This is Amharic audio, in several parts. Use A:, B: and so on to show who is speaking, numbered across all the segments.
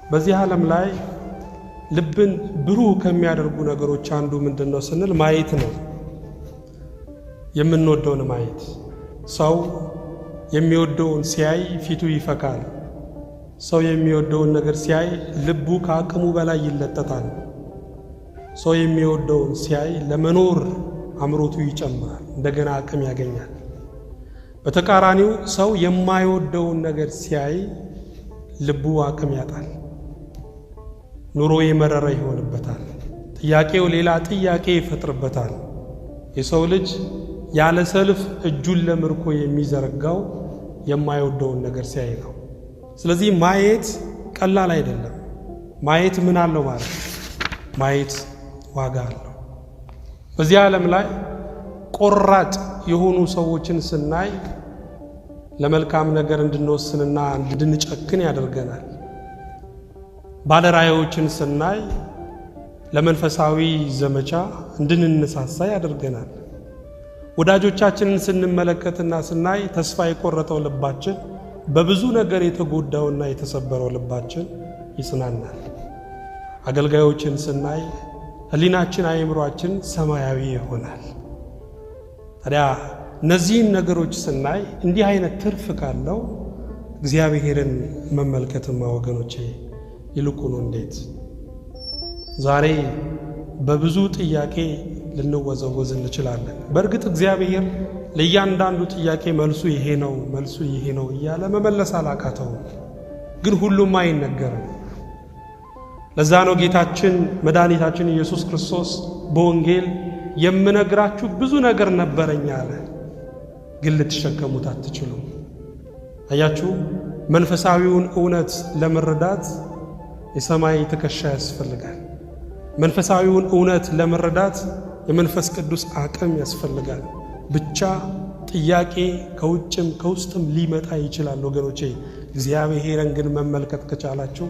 A: በዚህ ዓለም ላይ ልብን ብሩህ ከሚያደርጉ ነገሮች አንዱ ምንድነው ስንል ማየት ነው። የምንወደውን ማየት። ሰው የሚወደውን ሲያይ ፊቱ ይፈካል። ሰው የሚወደውን ነገር ሲያይ ልቡ ከአቅሙ በላይ ይለጠጣል። ሰው የሚወደውን ሲያይ ለመኖር አምሮቱ ይጨምራል፣ እንደገና አቅም ያገኛል። በተቃራኒው ሰው የማይወደውን ነገር ሲያይ ልቡ አቅም ያጣል፣ ኑሮ የመረረ ይሆንበታል፣ ጥያቄው ሌላ ጥያቄ ይፈጥርበታል። የሰው ልጅ ያለ ሰልፍ እጁን ለምርኮ የሚዘረጋው የማይወደውን ነገር ሲያይ ነው። ስለዚህ ማየት ቀላል አይደለም። ማየት ምን አለው ማለት ማየት ዋጋ አለው። በዚህ ዓለም ላይ ቆራጥ የሆኑ ሰዎችን ስናይ ለመልካም ነገር እንድንወስንና እንድንጨክን ያደርገናል። ባለራዕዮችን ስናይ ለመንፈሳዊ ዘመቻ እንድንነሳሳ ያደርገናል። ወዳጆቻችንን ስንመለከትና ስናይ ተስፋ የቆረጠው ልባችን፣ በብዙ ነገር የተጎዳውና የተሰበረው ልባችን ይጽናናል። አገልጋዮችን ስናይ ሕሊናችን፣ አእምሮአችን ሰማያዊ ይሆናል። ታዲያ እነዚህን ነገሮች ስናይ እንዲህ አይነት ትርፍ ካለው እግዚአብሔርን መመልከትማ ወገኖቼ ይልቁኑ እንዴት! ዛሬ በብዙ ጥያቄ ልንወዘወዝ እንችላለን። በእርግጥ እግዚአብሔር ለእያንዳንዱ ጥያቄ መልሱ ይሄ ነው፣ መልሱ ይሄ ነው እያለ መመለስ አላቃተውም። ግን ሁሉም አይነገርም። ለዛ ነው ጌታችን መድኃኒታችን ኢየሱስ ክርስቶስ በወንጌል የምነግራችሁ ብዙ ነገር ነበረኝ አለ፣ ግን ልትሸከሙት አትችሉም። አያችሁ፣ መንፈሳዊውን እውነት ለመረዳት የሰማይ ትከሻ ያስፈልጋል። መንፈሳዊውን እውነት ለመረዳት የመንፈስ ቅዱስ አቅም ያስፈልጋል። ብቻ ጥያቄ ከውጭም ከውስጥም ሊመጣ ይችላል ወገኖቼ። እግዚአብሔርን ግን መመልከት ከቻላችሁ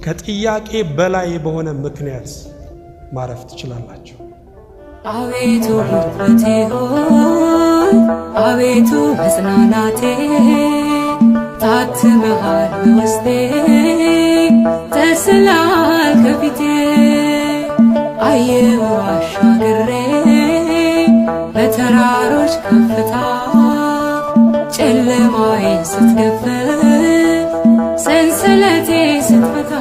A: ከጥያቄ በላይ በሆነ ምክንያት ማረፍ ትችላላችሁ።
B: አቤቱ ምሕረቴ ሆይ፣ አቤቱ መጽናናቴ፣ ታትመሃል በውስጤ፣ ተስለሃል ከፊቴ። አየሁ አሻግሬ በተራሮች ከፍታ፣ ጨለማዬን ስትገፍፍ፣ ሰንሰለቴ ስትፈታ